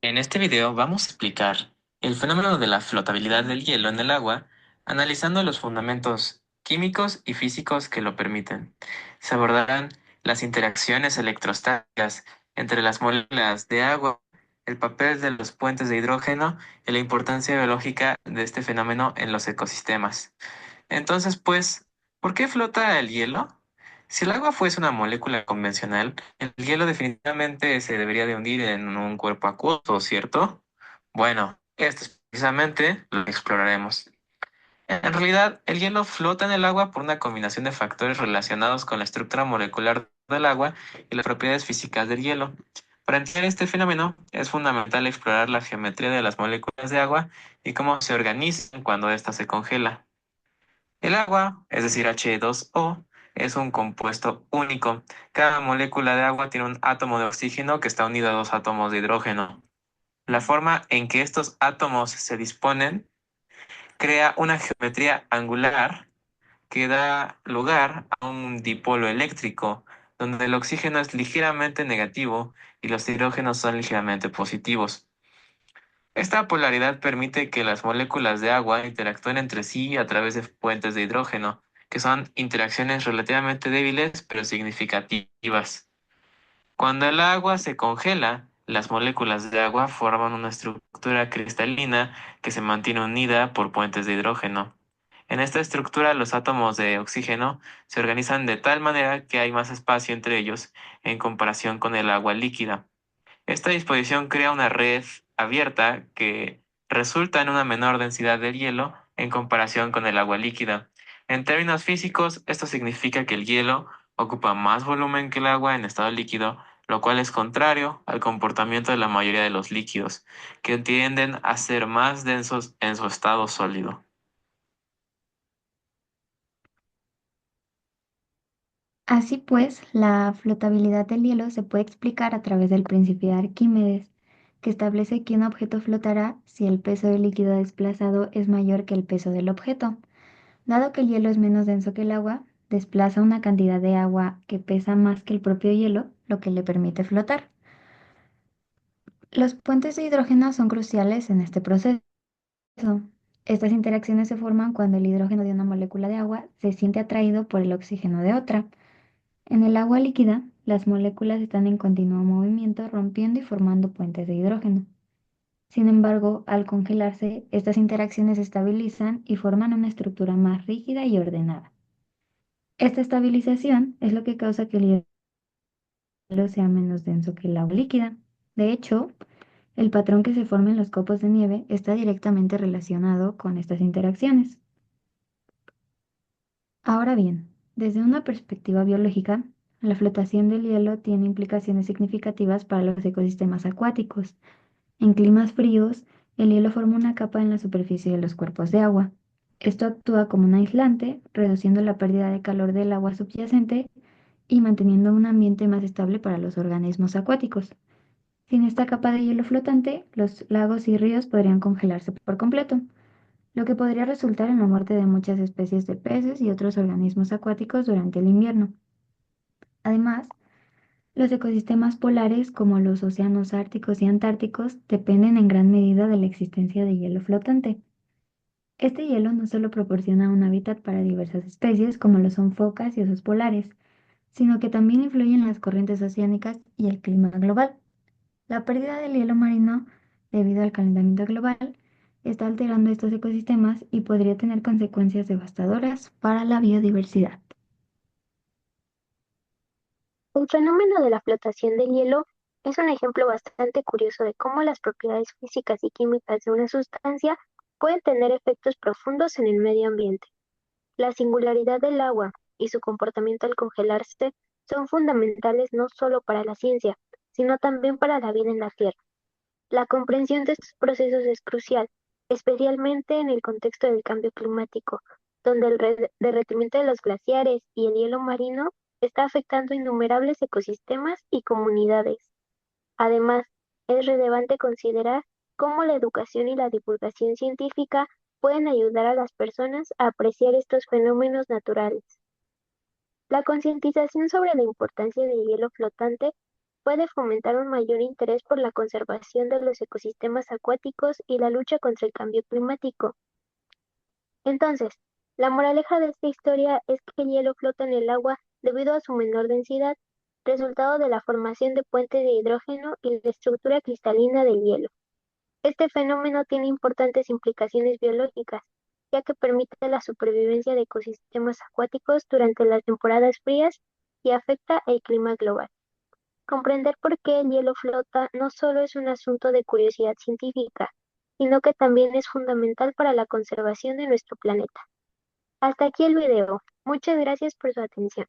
En este video vamos a explicar el fenómeno de la flotabilidad del hielo en el agua, analizando los fundamentos químicos y físicos que lo permiten. Se abordarán las interacciones electrostáticas entre las moléculas de agua, el papel de los puentes de hidrógeno y la importancia biológica de este fenómeno en los ecosistemas. Entonces, pues, ¿por qué flota el hielo? Si el agua fuese una molécula convencional, el hielo definitivamente se debería de hundir en un cuerpo acuoso, ¿cierto? Bueno, esto es precisamente lo que exploraremos. En realidad, el hielo flota en el agua por una combinación de factores relacionados con la estructura molecular del agua y las propiedades físicas del hielo. Para entender este fenómeno, es fundamental explorar la geometría de las moléculas de agua y cómo se organizan cuando ésta se congela. El agua, es decir, H2O, es un compuesto único. Cada molécula de agua tiene un átomo de oxígeno que está unido a dos átomos de hidrógeno. La forma en que estos átomos se disponen crea una geometría angular que da lugar a un dipolo eléctrico, donde el oxígeno es ligeramente negativo y los hidrógenos son ligeramente positivos. Esta polaridad permite que las moléculas de agua interactúen entre sí a través de puentes de hidrógeno, que son interacciones relativamente débiles pero significativas. Cuando el agua se congela, las moléculas de agua forman una estructura cristalina que se mantiene unida por puentes de hidrógeno. En esta estructura, los átomos de oxígeno se organizan de tal manera que hay más espacio entre ellos en comparación con el agua líquida. Esta disposición crea una red abierta que resulta en una menor densidad del hielo en comparación con el agua líquida. En términos físicos, esto significa que el hielo ocupa más volumen que el agua en estado líquido, lo cual es contrario al comportamiento de la mayoría de los líquidos, que tienden a ser más densos en su estado sólido. Así pues, la flotabilidad del hielo se puede explicar a través del principio de Arquímedes, que establece que un objeto flotará si el peso del líquido desplazado es mayor que el peso del objeto. Dado que el hielo es menos denso que el agua, desplaza una cantidad de agua que pesa más que el propio hielo, lo que le permite flotar. Los puentes de hidrógeno son cruciales en este proceso. Estas interacciones se forman cuando el hidrógeno de una molécula de agua se siente atraído por el oxígeno de otra. En el agua líquida, las moléculas están en continuo movimiento, rompiendo y formando puentes de hidrógeno. Sin embargo, al congelarse, estas interacciones se estabilizan y forman una estructura más rígida y ordenada. Esta estabilización es lo que causa que el hielo sea menos denso que el agua líquida. De hecho, el patrón que se forma en los copos de nieve está directamente relacionado con estas interacciones. Ahora bien, desde una perspectiva biológica, la flotación del hielo tiene implicaciones significativas para los ecosistemas acuáticos. En climas fríos, el hielo forma una capa en la superficie de los cuerpos de agua. Esto actúa como un aislante, reduciendo la pérdida de calor del agua subyacente y manteniendo un ambiente más estable para los organismos acuáticos. Sin esta capa de hielo flotante, los lagos y ríos podrían congelarse por completo, lo que podría resultar en la muerte de muchas especies de peces y otros organismos acuáticos durante el invierno. Además, los ecosistemas polares, como los océanos árticos y antárticos, dependen en gran medida de la existencia de hielo flotante. Este hielo no solo proporciona un hábitat para diversas especies, como lo son focas y osos polares, sino que también influye en las corrientes oceánicas y el clima global. La pérdida del hielo marino, debido al calentamiento global, está alterando estos ecosistemas y podría tener consecuencias devastadoras para la biodiversidad. El fenómeno de la flotación del hielo es un ejemplo bastante curioso de cómo las propiedades físicas y químicas de una sustancia pueden tener efectos profundos en el medio ambiente. La singularidad del agua y su comportamiento al congelarse son fundamentales no solo para la ciencia, sino también para la vida en la Tierra. La comprensión de estos procesos es crucial, especialmente en el contexto del cambio climático, donde el derretimiento de los glaciares y el hielo marino está afectando innumerables ecosistemas y comunidades. Además, es relevante considerar cómo la educación y la divulgación científica pueden ayudar a las personas a apreciar estos fenómenos naturales. La concientización sobre la importancia del hielo flotante puede fomentar un mayor interés por la conservación de los ecosistemas acuáticos y la lucha contra el cambio climático. Entonces, la moraleja de esta historia es que el hielo flota en el agua debido a su menor densidad, resultado de la formación de puentes de hidrógeno y la estructura cristalina del hielo. Este fenómeno tiene importantes implicaciones biológicas, ya que permite la supervivencia de ecosistemas acuáticos durante las temporadas frías y afecta el clima global. Comprender por qué el hielo flota no solo es un asunto de curiosidad científica, sino que también es fundamental para la conservación de nuestro planeta. Hasta aquí el video. Muchas gracias por su atención.